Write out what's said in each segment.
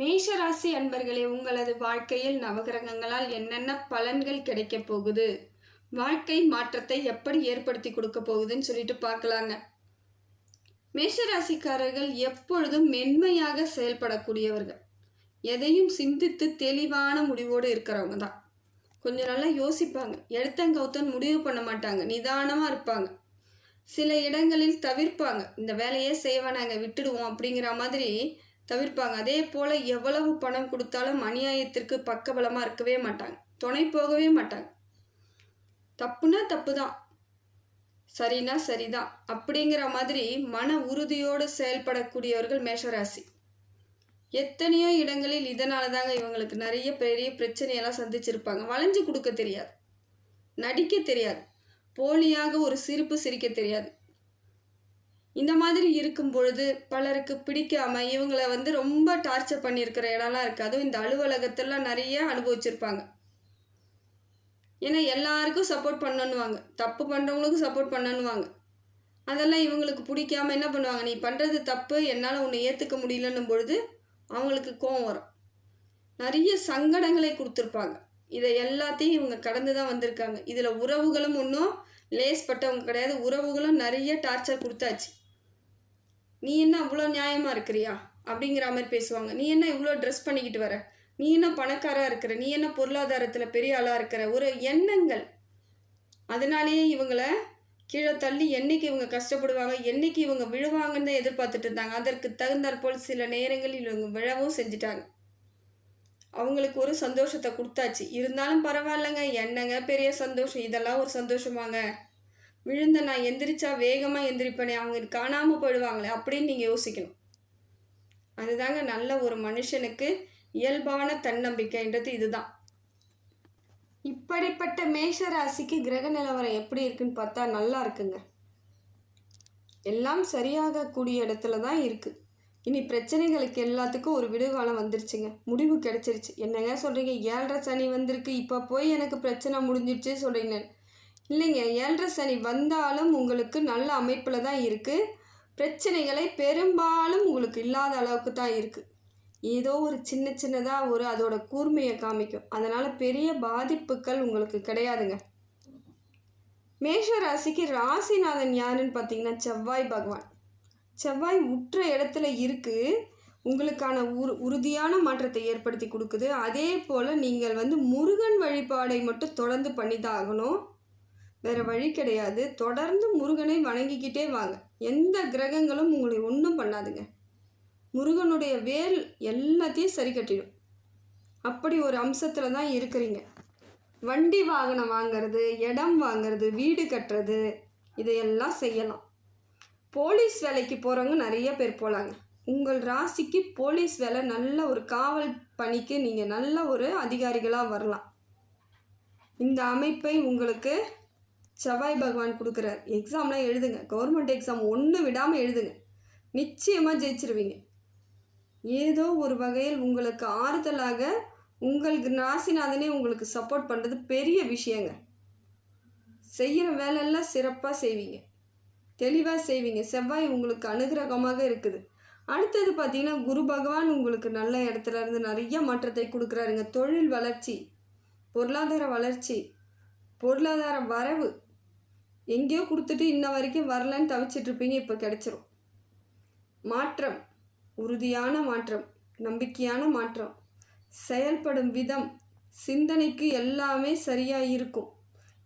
மேஷராசி அன்பர்களே, உங்களது வாழ்க்கையில் நவகிரகங்களால் என்னென்ன பலன்கள் கிடைக்கப் போகுது, வாழ்க்கை மாற்றத்தை எப்படி ஏற்படுத்தி கொடுக்க போகுதுன்னு சொல்லிட்டு பார்க்கலாங்க. மேஷராசிக்காரர்கள் எப்பொழுதும் மென்மையாக செயல்படக்கூடியவர்கள். எதையும் சிந்தித்து தெளிவான முடிவோடு இருக்கிறவங்க தான். கொஞ்சம் நல்லா யோசிப்பாங்க, எடுத்தங்கவுத்தன் முடிவு பண்ண மாட்டாங்க, நிதானமாக இருப்பாங்க. சில இடங்களில் தவிர்ப்பாங்க, இந்த வேலையே செய்ய வேணாங்க விட்டுடுவோம் அப்படிங்கிற மாதிரி தவிர்ப்பாங்க. அதே போல் எவ்வளவு பணம் கொடுத்தாலும் அநியாயத்திற்கு பக்கபலமாக இருக்கவே மாட்டாங்க, துணை போகவே மாட்டாங்க. தப்புனா தப்பு தான், சரினா சரிதான் அப்படிங்கிற மாதிரி மன உறுதியோடு செயல்படக்கூடியவர்கள் மேஷராசி. எத்தனையோ இடங்களில் இதனால தாங்க இவங்களுக்கு நிறைய பெரிய பிரச்சனையெல்லாம் சந்திச்சிருப்பாங்க. வளைஞ்சு கொடுக்க தெரியாது, நடிக்க தெரியாது, போலியாக ஒரு சிரிப்பு சிரிக்க தெரியாது. இந்த மாதிரி இருக்கும் பொழுது பலருக்கு பிடிக்காம இவங்களை ரொம்ப டார்ச்சர் பண்ணியிருக்கிற இடம்லாம் இருக்குது. அதுவும் இந்த அலுவலகத்தெல்லாம் நிறைய அனுபவிச்சிருப்பாங்க. ஏன்னா எல்லாருக்கும் சப்போர்ட் பண்ணணுவாங்க, தப்பு பண்ணுறவங்களுக்கும் சப்போர்ட் பண்ணணுவாங்க. அதெல்லாம் இவங்களுக்கு பிடிக்காம என்ன பண்ணுவாங்க, நீ பண்ணுறது தப்பு, என்னால் உன்னை ஏற்றுக்க முடியலன்னும் பொழுது அவங்களுக்கு கோபம் வரும். நிறைய சங்கடங்களை கொடுத்துருப்பாங்க. இதை எல்லாத்தையும் இவங்க கடந்து தான் வந்திருக்காங்க. இதில் உறவுகளும் ஒன்றும் லேஸ்பட்டவங்க கிடையாது. உறவுகளும் நிறைய டார்ச்சர் கொடுத்தாச்சு. நீ என்ன அவ்வளோ நியாயமாக இருக்கிறியா அப்படிங்கிற மாதிரி பேசுவாங்க. நீ என்ன இவ்வளோ ட்ரெஸ் பண்ணிக்கிட்டு வர, நீ என்ன பணக்காராக இருக்கிற, நீ என்ன பொருளாதாரத்தில் பெரிய ஆளாக இருக்கிற ஒரு எண்ணங்கள். அதனாலேயே இவங்களை கீழே தள்ளி என்றைக்கு இவங்க கஷ்டப்படுவாங்க, என்றைக்கு இவங்க விழுவாங்கன்னு தான் எதிர்பார்த்துட்டு இருந்தாங்க. அதற்கு தகுந்தாற்போல் சில நேரங்களில் இவங்க விழவும் செஞ்சிட்டாங்க. அவங்களுக்கு ஒரு சந்தோஷத்தை கொடுத்தாச்சு. இருந்தாலும் பரவாயில்லைங்க, என்னங்க பெரிய சந்தோஷம், இதெல்லாம் ஒரு சந்தோஷமாங்க. விழுந்த நான் எந்திரிச்சா வேகமாக எந்திரிப்பேனே, அவங்க காணாமல் போயிடுவாங்களே அப்படின்னு நீங்கள் யோசிக்கணும். அதுதாங்க நல்ல ஒரு மனுஷனுக்கு இயல்பான தன்னம்பிக்கைன்றது இதுதான். இப்படிப்பட்ட மேஷ ராசிக்கு கிரக நிலவரம் எப்படி இருக்குன்னு பார்த்தா நல்லா இருக்குங்க. எல்லாம் சரியாகக்கூடிய இடத்துல தான் இருக்குது. இனி பிரச்சனைகளுக்கு எல்லாத்துக்கும் ஒரு விடுகாலம் வந்துருச்சுங்க, முடிவு கிடைச்சிருச்சு. என்னங்க சொல்கிறீங்க, 7.5 சனி வந்திருக்கு, இப்போ போய் எனக்கு பிரச்சனை முடிஞ்சிடுச்சு சொல்கிறீங்க. இல்லைங்க, 7.5 சனி வந்தாலும் உங்களுக்கு நல்ல அமைப்பில் தான் இருக்குது. பிரச்சனைகளை பெரும்பாலும் உங்களுக்கு இல்லாத அளவுக்கு தான் இருக்குது. ஏதோ ஒரு சின்னதாக ஒரு அதோட கூர்மையை காமிக்கும். அதனால் பெரிய பாதிப்புகள் உங்களுக்கு கிடையாதுங்க. மேஷ ராசிக்கு ராசிநாதன் யாருன்னு பார்த்தீங்கன்னா செவ்வாய் பகவான். செவ்வாய் உற்ற இடத்துல இருக்குது, உங்களுக்கான உறுதியான மாற்றத்தை ஏற்படுத்தி கொடுக்குது. அதே போல் நீங்கள் முருகன் வழிபாடை மட்டும் தொடர்ந்து பண்ணி தான் ஆகணும், வேறு வழி கிடையாது. தொடர்ந்து முருகனை வணங்கிக்கிட்டே வாங்க. எந்த கிரகங்களும் உங்களை ஒன்றும் பண்ணாதுங்க. முருகனுடைய வேல் எல்லாத்தையும் சரி கட்டிடும். அப்படி ஒரு அம்சத்தில் தான் இருக்கிறீங்க. வண்டி வாகனம் வாங்கிறது, இடம் வாங்கிறது, வீடு கட்டுறது, இதையெல்லாம் செய்யலாம். போலீஸ் வேலைக்கு போகிறவங்க நிறைய பேர் போகலாங்க. உங்கள் ராசிக்கு போலீஸ் வேலை, நல்ல ஒரு காவல் பணிக்கு நீங்கள் நல்ல ஒரு அதிகாரிகளாக வரலாம். இந்த அமைப்பை உங்களுக்கு செவ்வாய் பகவான் கொடுக்குறார். எக்ஸாம்லாம் எழுதுங்க, கவர்மெண்ட் எக்ஸாம் ஒன்று விடாமல் எழுதுங்க, நிச்சயமாக ஜெயிச்சிருவீங்க. ஏதோ ஒரு வகையில் உங்களுக்கு ஆறுதலாக உங்களுக்கு ராசிநாதனே உங்களுக்கு சப்போர்ட் பண்ணுறது பெரிய விஷயங்க. செய்கிற வேலையெல்லாம் சிறப்பாக செய்வீங்க, தெளிவாக செய்வீங்க. செவ்வாய் உங்களுக்கு அனுகிரகமாக இருக்குது. அடுத்தது பார்த்திங்கன்னா குரு பகவான் உங்களுக்கு நல்ல இடத்துல இருந்து நிறைய மாற்றத்தை கொடுக்குறாருங்க. தொழில் வளர்ச்சி, பொருளாதார வளர்ச்சி, பொருளாதார வரவு. எங்கேயோ கொடுத்துட்டு இன்ன வரைக்கும் வரலன்னு தவிச்சிட்ருப்பீங்க, இப்போ கிடைச்சிரும். மாற்றம், உறுதியான மாற்றம், நம்பிக்கையான மாற்றம், செயல்படும் விதம், சிந்தனைக்கு எல்லாமே சரியாக இருக்கும்.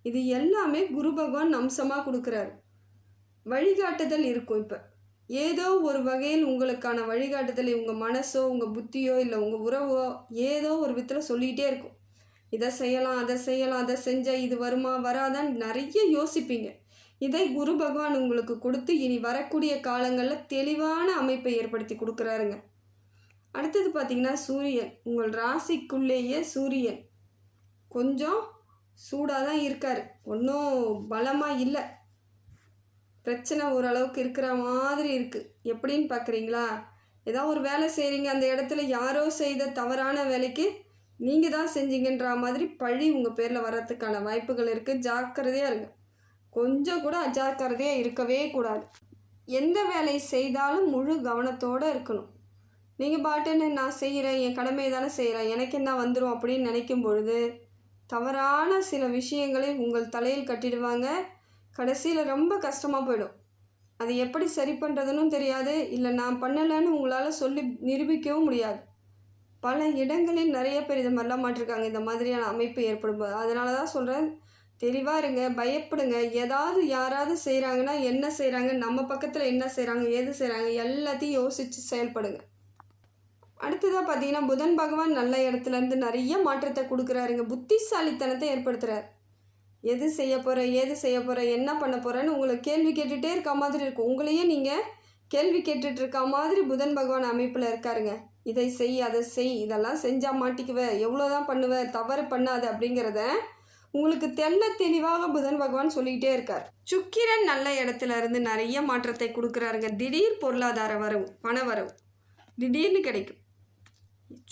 இது எல்லாமே குரு பகவான் அம்சமாக கொடுக்குறாரு. வழிகாட்டுதல் இருக்கும். இப்போ ஏதோ ஒரு வகையில் உங்களுக்கான வழிகாட்டுதல் உங்கள் மனசோ உங்கள் புத்தியோ இல்லை உங்கள் உறவோ ஏதோ ஒரு விதத்தில் சொல்லிகிட்டே இருக்கும். இதை செய்யலாம், அதை செய்யலாம், அதை செஞ்சால் இது வருமா வராதான்னு நிறைய யோசிப்பீங்க. இதை குரு பகவான் உங்களுக்கு கொடுத்து இனி வரக்கூடிய காலங்களில் தெளிவான அமைப்பை ஏற்படுத்தி கொடுக்குறாருங்க. அடுத்தது பார்த்திங்கன்னா சூரியன். உங்கள் ராசிக்குள்ளேயே சூரியன் கொஞ்சம் சூடாக தான் இருக்கார், ஒன்றும் பலமாக இல்லை. பிரச்சனை ஓரளவுக்கு இருக்கிற மாதிரி இருக்குது. எப்படின்னு பார்க்குறீங்களா, ஏதாவது ஒரு வேலை செய்கிறீங்க, அந்த இடத்துல யாரோ செய்த தவறான வேலைக்கு நீங்கள் தான் செஞ்சீங்கன்ற மாதிரி பழி உங்கள் பேரில் வர்றதுக்கான வாய்ப்புகள் இருக்குது. ஜாக்கிரதையாக இருங்க, கொஞ்சம் கூட அஜாக்கிரதையாக இருக்கவே கூடாது. எந்த வேலை செய்தாலும் முழு கவனத்தோடு இருக்கணும். நீங்கள் பாட்டுன்னு நான் செய்கிறேன், என் கடமையை தானே செய்கிறேன், எனக்கு என்ன வந்துடும் அப்படின்னு நினைக்கும் பொழுது தவறான சில விஷயங்களை உங்கள் தலையில் கட்டிடுவாங்க. கடைசியில் ரொம்ப கஷ்டமாக போயிடும். அது எப்படி சரி பண்ணுறதுன்னு தெரியாது, இல்லை நான் பண்ணலைன்னு உங்களால் சொல்லி நிரூபிக்கவும் முடியாது. பல இடங்களில் நிறைய பேர் இது மாதிரிலாம் மாட்டிருக்காங்க, இந்த மாதிரியான அமைப்பு ஏற்படும்போது. அதனால தான் சொல்கிறேன், தெளிவாக இருங்க, பயப்படுங்க. ஏதாவது யாராவது செய்கிறாங்கன்னா என்ன செய்கிறாங்க, நம்ம பக்கத்தில் என்ன செய்கிறாங்க, எது செய்கிறாங்க, எல்லாத்தையும் யோசித்து செயல்படுங்க. அடுத்ததாக பார்த்தீங்கன்னா, புதன் பகவான் நல்ல இடத்துலேருந்து நிறைய மாற்றத்தை கொடுக்குறாருங்க. புத்திசாலித்தனத்தை ஏற்படுத்துகிறார். எது செய்ய போகிற, ஏது செய்ய போகிற, என்ன பண்ண போகிறேன்னு உங்களை கேள்வி கேட்டுகிட்டே இருக்க மாதிரி இருக்கும். உங்களையே நீங்கள் கேள்வி கேட்டுட்டு இருக்க மாதிரி புதன் பகவான் அமைப்பில் இருக்காருங்க. இதை செய், அதை செய், இதெல்லாம் செஞ்சால் மாட்டிக்குவ, எவ்வளோதான் பண்ணுவ, தவறு பண்ணாது அப்படிங்கிறத உங்களுக்கு தெளிவாக புதன் பகவான் சொல்லிக்கிட்டே இருக்கார். சுக்கிரன் நல்ல இடத்துல இருந்து நிறைய மாற்றத்தை கொடுக்குறாருங்க. திடீர் பொருளாதார வரவு, பண வரவு திடீர்னு கிடைக்கும்.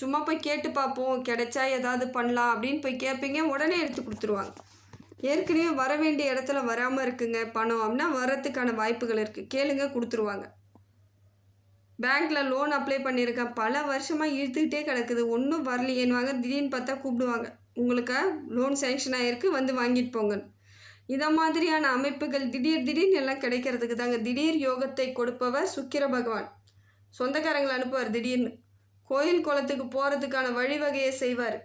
சும்மா போய் கேட்டு பார்ப்போம், கிடைச்சா ஏதாவது பண்ணலாம் அப்படின்னு போய் கேட்பீங்க, உடனே எடுத்து கொடுத்துருவாங்க. ஏற்கனவே வர வேண்டிய இடத்துல வராமல் இருக்குங்க பணம் அப்படின்னா வரத்துக்கான வாய்ப்புகள் இருக்குது, கேளுங்க, கொடுத்துருவாங்க. பேங்க்கில் லோன் அப்ளை பண்ணியிருக்கேன், பல வருஷமாக இழுத்துக்கிட்டே கிடக்குது, ஒன்றும் வரலையேன்னுவாங்க. திடீர்னு பார்த்தா கூப்பிடுவாங்க, உங்களுக்கு லோன் சேங்ஷன் ஆகிருக்கு, வந்து வாங்கிட்டு போங்கன்னு. இதை மாதிரியான அமைப்புகள் திடீர்னு எல்லாம் கிடைக்கிறதுக்கு தாங்க. திடீர் யோகத்தை கொடுப்பவர் சுக்கிர பகவான். சொந்தக்காரங்களை அனுப்புவார், திடீர்னு கோயில் குளத்துக்கு போகிறதுக்கான வழிவகையை செய்வார்.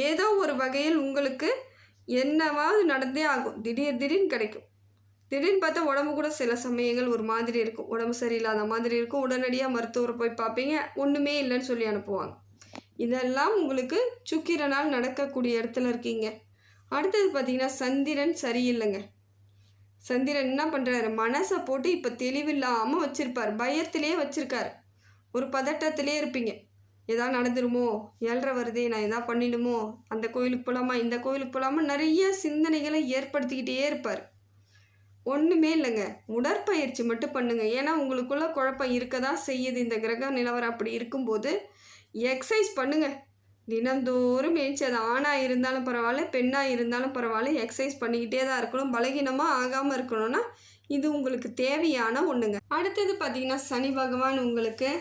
ஏதோ ஒரு வகையில் உங்களுக்கு என்னவாவது நடந்தே ஆகும், திடீர்னு கிடைக்கும். திடீர்னு பார்த்தா உடம்பு கூட சில சமயங்கள் ஒரு மாதிரி இருக்கும், உடம்பு சரியில்லாத மாதிரி இருக்கும். உடனடியாக மருத்துவரை போய் பார்ப்பீங்க, ஒன்றுமே இல்லைன்னு சொல்லி அனுப்புவாங்க. இதெல்லாம் உங்களுக்கு சுக்கிரனால் நடக்கக்கூடிய இடத்துல இருக்கீங்க. அடுத்தது பார்த்திங்கன்னா, சந்திரன் சரியில்லைங்க. சந்திரன் என்ன பண்ணுறாரு, மனசை போட்டு இப்போ தெளிவில்லாமல் வச்சுருப்பார், பயத்திலே வச்சுருக்காரு. ஒரு பதட்டத்திலே இருப்பீங்க, எதாவது நடந்துருமோ, 7:30 வருதே, நான் எதாவது பண்ணிடுமோ, அந்த கோயிலுக்கு போகலாமா, இந்த கோயிலுக்கு போகலாமா, நிறைய சிந்தனைகளை ஏற்படுத்திக்கிட்டே இருப்பார். ஒன்றுமே இல்லைங்க, உடற்பயிற்சி மட்டும் பண்ணுங்கள். ஏன்னா உங்களுக்குள்ள குழப்பம் இருக்க தான் செய்யுது. இந்த கிரக நிலவரம் அப்படி இருக்கும்போது எக்ஸசைஸ் பண்ணுங்கள். தினந்தோறும் எழுச்சி, அது ஆணாக இருந்தாலும் பரவாயில்ல, பெண்ணாக இருந்தாலும் பரவாயில்ல, எக்ஸசைஸ் பண்ணிக்கிட்டே தான் இருக்கணும். பலகீனமாக ஆகாமல் இருக்கணும்னா இது உங்களுக்கு தேவையான ஒன்றுங்க. அடுத்தது பார்த்திங்கன்னா, சனி பகவான் உங்களுக்கு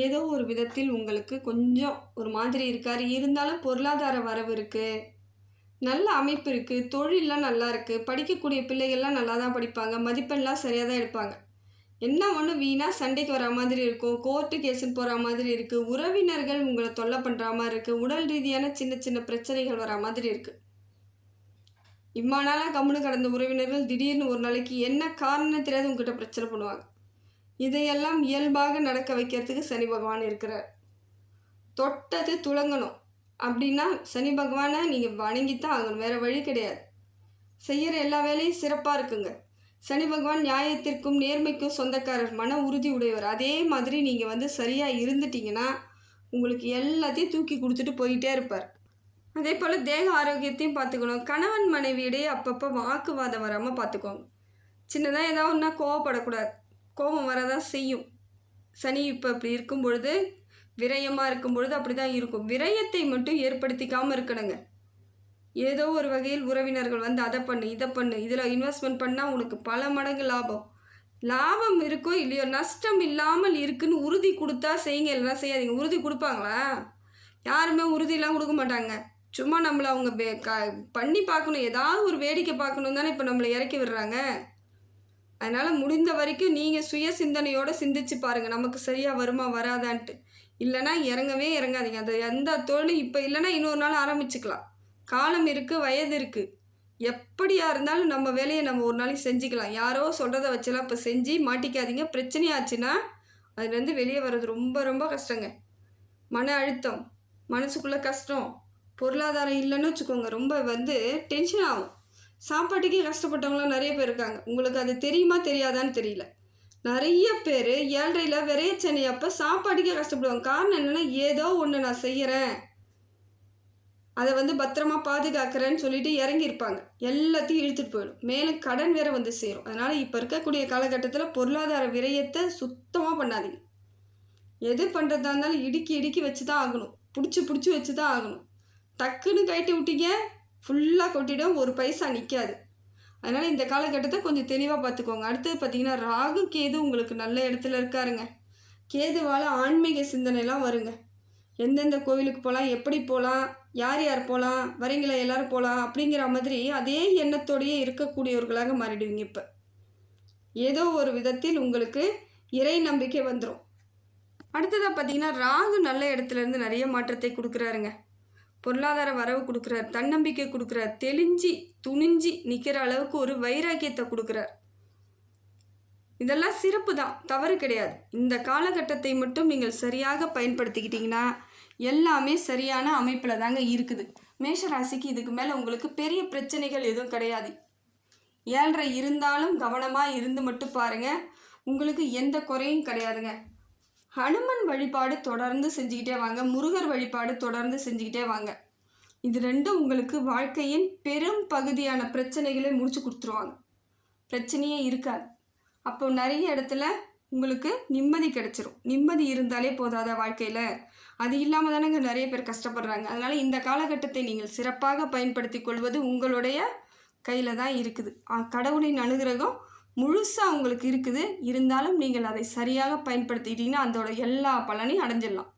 ஏதோ ஒரு விதத்தில் உங்களுக்கு கொஞ்சம் ஒரு மாதிரி இருக்கார். இருந்தாலும் பொருளாதார வரவு இருக்குது, நல்ல அமைப்பு இருக்குது, தொழிலெலாம் நல்லா இருக்குது, படிக்கக்கூடிய பிள்ளைகள்லாம் நல்லா தான் படிப்பாங்க, மதிப்பெண்லாம் சரியாக தான் எடுப்பாங்க. என்ன ஒன்று வீணாக சண்டைக்கு வர மாதிரி இருக்கும், கோர்ட்டு கேஸுன்னு போகிற மாதிரி இருக்குது, உறவினர்கள் உங்களை தொல்லை பண்ணுற மாதிரி இருக்குது, உடல் ரீதியான சின்ன சின்ன பிரச்சனைகள் வர மாதிரி இருக்குது. இம்மா நாளாக கம்முன்னு கடந்த உறவினர்கள் திடீர்னு ஒரு நாளைக்கு என்ன காரணம் தெரியாது உங்கள்கிட்ட பிரச்சனை பண்ணுவாங்க. இதையெல்லாம் இயல்பாக நடக்க வைக்கிறதுக்கு சனி பகவான் இருக்கிறார். தொட்டது துளங்கணும் அப்படின்னா சனி பகவானை நீங்கள் வணங்கித்தான் ஆகணும், வேறு வழி கிடையாது. செய்கிற எல்லா வேலையும் சிறப்பாக இருக்குங்க. சனி பகவான் நியாயத்திற்கும் நேர்மைக்கும் சொந்தக்காரர், மன உறுதி உடையவர். அதே மாதிரி நீங்கள் சரியாக இருந்துட்டீங்கன்னா உங்களுக்கு எல்லாத்தையும் தூக்கி கொடுத்துட்டு போயிட்டே இருப்பார். அதே போல் தேக ஆரோக்கியத்தையும் பார்த்துக்கணும். கணவன் மனைவியிடையே அப்பப்போ வாக்குவாதம் வராமல் பார்த்துக்கோங்க. சின்னதாக ஏதாவது ஒன்றா கோவப்படக்கூடாது, கோபம் வரதான் செய்யும். சனி இப்போ அப்படி இருக்கும் பொழுது, விரயமாக இருக்கும் பொழுது அப்படி தான் இருக்கும். விரயத்தை மட்டும் ஏற்படுத்திக்காமல் இருக்கணுங்க. ஏதோ ஒரு வகையில் உறவினர்கள் அதை பண்ணு, இதை பண்ணு, இதில் இன்வெஸ்ட்மெண்ட் பண்ணால் உனக்கு பல மடங்கு லாபம் இருக்கோ இல்லையோ, நஷ்டம் இல்லாமல் இருக்குன்னு உறுதி கொடுத்தா செய்யுங்க, இல்லைனா செய்யாதீங்க. உறுதி கொடுப்பாங்களா? யாருமே உறுதியெல்லாம் கொடுக்க மாட்டாங்க. சும்மா நம்மளை அவங்க பண்ணி பார்க்கணும், ஏதாவது ஒரு வேடிக்கை பார்க்கணும் தானே இப்போ நம்மளை இறக்கி விடுறாங்க. அதனால் முடிந்த வரைக்கும் நீங்கள் சுய சிந்தனையோடு சிந்திச்சு பாருங்கள், நமக்கு சரியாக வருமா வராதான்ட்டு. இல்லைனா இறங்கவே இறங்காதீங்க. அது எந்த தொழிலும் இப்போ இல்லைனா இன்னொரு நாள் ஆரம்பிச்சுக்கலாம். காலம் இருக்குது, வயது இருக்குது. எப்படியா இருந்தாலும் நம்ம வேலையை நம்ம ஒரு நாளைக்கு செஞ்சுக்கலாம். யாரோ சொல்கிறத வச்செல்லாம் இப்போ செஞ்சு மாட்டிக்காதீங்க. பிரச்சனையாச்சுன்னா அதுலேருந்து வெளியே வர்றது ரொம்ப ரொம்ப கஷ்டங்க. மன அழுத்தம், மனசுக்குள்ளே கஷ்டம், பொருளாதாரம் இல்லைன்னு வச்சுக்கோங்க, ரொம்ப டென்ஷன் ஆகும். சாப்பாட்டுக்கே கஷ்டப்பட்டவங்களாம் நிறைய பேர் இருக்காங்க. உங்களுக்கு அது தெரியுமா தெரியாதான்னு தெரியல. நிறைய பேர் 7:30 விரையச்சனி அப்போ சாப்பாட்டுக்கே கஷ்டப்படுவாங்க. காரணம் என்னென்னா, ஏதோ ஒன்று நான் செய்கிறேன், அதை பத்திரமா பாதுகாக்கிறேன்னு சொல்லிட்டு இறங்கியிருப்பாங்க. எல்லாத்தையும் இழுத்துட்டு போயிடும். மேலும் கடன் வேற சேரும். அதனால் இப்போ இருக்கக்கூடிய காலகட்டத்தில் பொருளாதார விரயத்தை சுத்தமாக பண்ணாதீங்க. எது பண்ணுறதா இருந்தாலும் இடுக்கி வச்சு தான் ஆகணும், பிடிச்சி வச்சு தான் ஆகணும். டக்குன்னு கட்டி விட்டீங்க, ஃபுல்லாக கொட்டிடும், ஒரு பைசா நிற்காது. அதனால் இந்த காலகட்டத்தை கொஞ்சம் தெளிவாக பார்த்துக்கோங்க. அடுத்தது பார்த்திங்கன்னா, ராகு கேது உங்களுக்கு நல்ல இடத்துல இருக்காருங்க. கேதுவால் ஆன்மீக சிந்தனைலாம் வருங்க. எந்தெந்த கோவிலுக்கு போகலாம், எப்படி போகலாம், யார் யார் போகலாம், வரீங்களா எல்லோரும் போகலாம் அப்படிங்கிற மாதிரி அதே எண்ணத்தோடையே இருக்கக்கூடியவர்களாக மாறிடுவீங்க. இப்போ ஏதோ ஒரு விதத்தில் உங்களுக்கு இறை நம்பிக்கை வந்துடும். அடுத்ததாக பார்த்தீங்கன்னா, ராகு நல்ல இடத்துலேருந்து நிறைய மாற்றத்தை கொடுக்குறாருங்க. பொருளாதார வரவு கொடுக்குறார், தன்னம்பிக்கை கொடுக்குறார், தெளிஞ்சி துணிஞ்சி நிற்கிற அளவுக்கு ஒரு வைராக்கியத்தை கொடுக்குறார். இதெல்லாம் சிறப்பு தான், தவறு கிடையாது. இந்த காலகட்டத்தை மட்டும் நீங்கள் சரியாக பயன்படுத்திக்கிட்டிங்கன்னா எல்லாமே சரியான அமைப்பில் தாங்க இருக்குது. மேஷராசிக்கு இதுக்கு மேலே உங்களுக்கு பெரிய பிரச்சனைகள் எதுவும் கிடையாது. 7.5 இருந்தாலும் கவனமாக இருந்து மட்டும் பாருங்கள், உங்களுக்கு எந்த குறையும் கிடையாதுங்க. ஹனுமன் வழிபாடு தொடர்ந்து செஞ்சுக்கிட்டே வாங்க, முருகர் வழிபாடு தொடர்ந்து செஞ்சுக்கிட்டே வாங்க. இது ரெண்டும் உங்களுக்கு வாழ்க்கையின் பெரும் பகுதியான பிரச்சனைகளை முடிச்சு கொடுத்துருவாங்க. பிரச்சனையே இருக்காது. அப்போ நிறைய இடத்துல உங்களுக்கு நிம்மதி கிடைச்சிரும். நிம்மதி இருந்தாலே போதாத வாழ்க்கையில், அது இல்லாமல் தானேங்க நிறைய பேர் கஷ்டப்படுறாங்க. அதனால் இந்த காலகட்டத்தை நீங்கள் சிறப்பாக பயன்படுத்தி கொள்வது உங்களுடைய கையில் தான் இருக்குது. கடவுளின் அனுகிரகம் முழுசாக உங்களுக்கு இருக்குது. இருந்தாலும் நீங்கள் அதை சரியாக பயன்படுத்திக்கிட்டிங்கன்னா அதோட எல்லா பலனையும் அடைஞ்சிடலாம்.